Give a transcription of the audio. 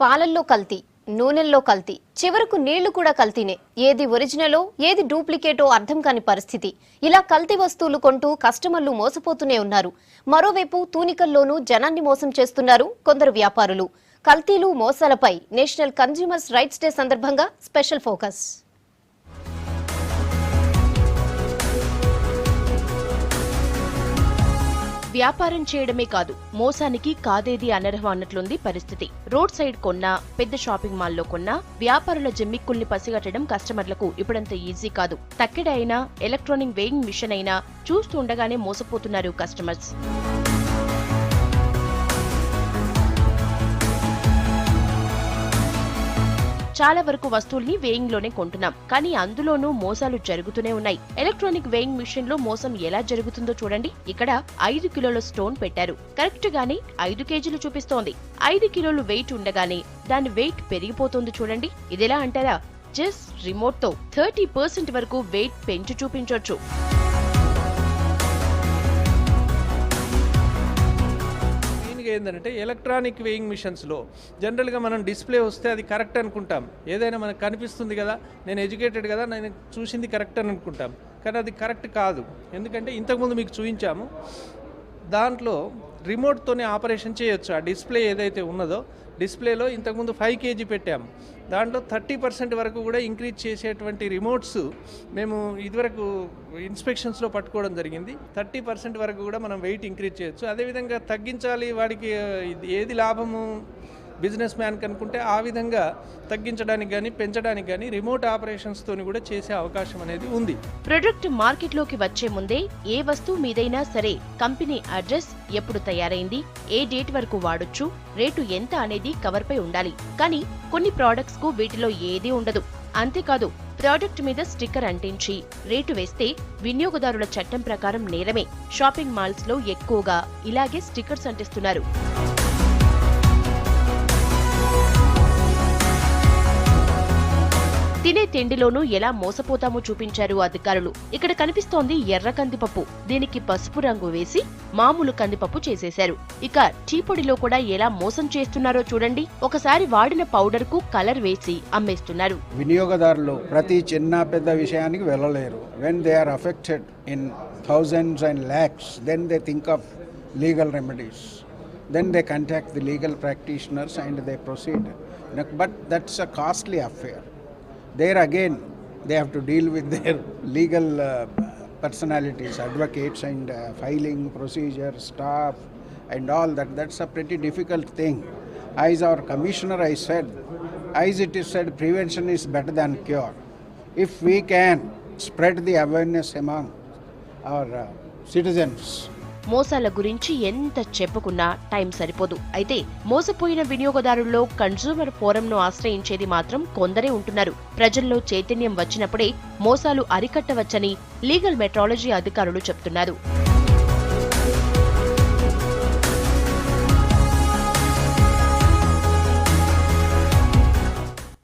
పాలల్లో కల్తీ, నూనెల్లో కల్తీ, చివరకు నీళ్లు కూడా కల్తీనే. ఏది ఒరిజినలో ఏది డూప్లికేటో అర్థం కాని పరిస్థితి. ఇలా కల్తీ వస్తువులు కొంటూ కస్టమర్లు మోసపోతూనే ఉన్నారు. మరోవైపు తూనికల్లోనూ జనాన్ని మోసం చేస్తున్నారు కొందరు వ్యాపారులు. కల్తీలు, మోసాలపై నేషనల్ కన్స్యూమర్స్ రైట్స్ డే సందర్భంగా స్పెషల్ ఫోకస్. వ్యాపారం చేయడమే కాదు, మోసానికి కాదేది అనర్హం అన్నట్లుంది పరిస్థితి. రోడ్ సైడ్ కొన్నా, పెద్ద షాపింగ్ మాల్లో కొన్నా వ్యాపారుల జమ్మిక్కుల్ని పసిగట్టడం కస్టమర్లకు ఇప్పుడంత ఈజీ కాదు. తక్కెడ అయినా, ఎలక్ట్రానిక్ వేయింగ్ మిషన్ అయినా చూస్తుండగానే మోసపోతున్నారు కస్టమర్స్. చాలా వరకు వస్తువుల్ని వేయింగ్ లోనే కొంటున్నాం, కానీ అందులోనూ మోసాలు జరుగుతూనే ఉన్నాయి. ఎలక్ట్రానిక్ వేయింగ్ మిషన్ లో మోసం ఎలా జరుగుతుందో చూడండి. ఇక్కడ 5 కిలోల స్టోన్ పెట్టారు, కరెక్ట్ గానే 5 కేజీలు చూపిస్తోంది. 5 కిలోలు వెయిట్ ఉండగానే దాని వెయిట్ పెరిగిపోతుంది చూడండి. ఇదెలా అంటారా? జస్ట్ రిమోట్ తో 30% వరకు వెయిట్ పెంచి చూపించొచ్చు. ఏంటంటే ఎలక్ట్రానిక్ వేయింగ్ మిషన్స్లో జనరల్గా మనం డిస్ప్లే వస్తే అది కరెక్ట్ అనుకుంటాం. ఏదైనా మనకు కనిపిస్తుంది కదా, నేను ఎడ్యుకేటెడ్ కదా, నేను చూసింది కరెక్ట్ అని అనుకుంటాం. కానీ అది కరెక్ట్ కాదు. ఎందుకంటే ఇంతకుముందు మీకు చూపించాము, దాంట్లో రిమోట్తోనే ఆపరేషన్ చేయొచ్చు. ఆ డిస్ప్లే ఏదైతే ఉన్నదో డిస్ప్లేలో ఇంతకుముందు 5 kg పెట్టాము. దాంట్లో 30% వరకు కూడా ఇంక్రీజ్ చేసేటువంటి రిమోట్స్ మేము ఇదివరకు ఇన్స్పెక్షన్స్లో పట్టుకోవడం జరిగింది. 30% వరకు కూడా మనం వెయిట్ ఇంక్రీజ్ చేయొచ్చు. అదేవిధంగా తగ్గించాలి, వాడికి ఏది లాభము బిజినెస్ మ్యాన్కి అనుకుంటే ఆ విధంగా తగ్గించడానికి కానీ పెంచడానికి కానీ రిమోట్ ఆపరేషన్స్తో కూడా చేసే అవకాశం అనేది ఉంది. ప్రొడక్ట్ మార్కెట్లోకి వచ్చే ముందే ఏ వస్తువు మీదైనా సరే కంపెనీ అడ్రస్, ఎప్పుడు తయారైంది, ఏ డేట్ వరకు వాడొచ్చు, రేటు ఎంత అనేది కవర్పై ఉండాలి. కానీ కొన్ని ప్రోడక్ట్స్ కు వీటిలో ఏదీ ఉండదు. అంతేకాదు, ప్రోడక్ట్ మీద స్టిక్కర్ అంటించి రేటు వేస్తే వినియోగదారుల చట్టం ప్రకారం నేరమే. షాపింగ్ మాల్స్ లో ఎక్కువగా ఇలాగే స్టిక్కర్స్ అంటిస్తున్నారు. తినే తిండిలోనూ ఎలా మోసపోతామో చూపించారు అధికారులు. ఇక్కడ కనిపిస్తోంది ఎర్ర కందిపప్పు. దీనికి పసుపు రంగు వేసి మామూలు కందిపప్పు చేసేశారు. ఇక టీ పొడిలో కూడా ఎలా మోసం చేస్తున్నారో చూడండి. ఒకసారి వాడిన పౌడర్ కు కలర్ వేసి అమ్మేస్తున్నారు. వినియోగదారులు ప్రతి చిన్న పెద్ద విషయానికి వెళ్ళలేరు. When they are affected in thousands and lakhs, then they think of legal remedies. Then they contact the legal practitioners and they proceed. But that's a costly affair. There again, they have to deal with their legal personalities, advocates and filing procedure, staff and all that. That's a pretty difficult thing. As our commissioner as it is said, prevention is better than cure. If we can spread the awareness among our citizens. మోసాల గురించి ఎంత చెప్పుకున్నా time సరిపోదు. అయితే మోసపోయిన వినియోగదారుల్లో consumer ఫోరంను ఆశ్రయించేది మాత్రం కొందరే ఉంటున్నారు. ప్రజల్లో చైతన్యం వచ్చినప్పుడే మోసాలు అరికట్టవచ్చని లీగల్ మెట్రాలజీ అధికారులు చెప్తున్నారు.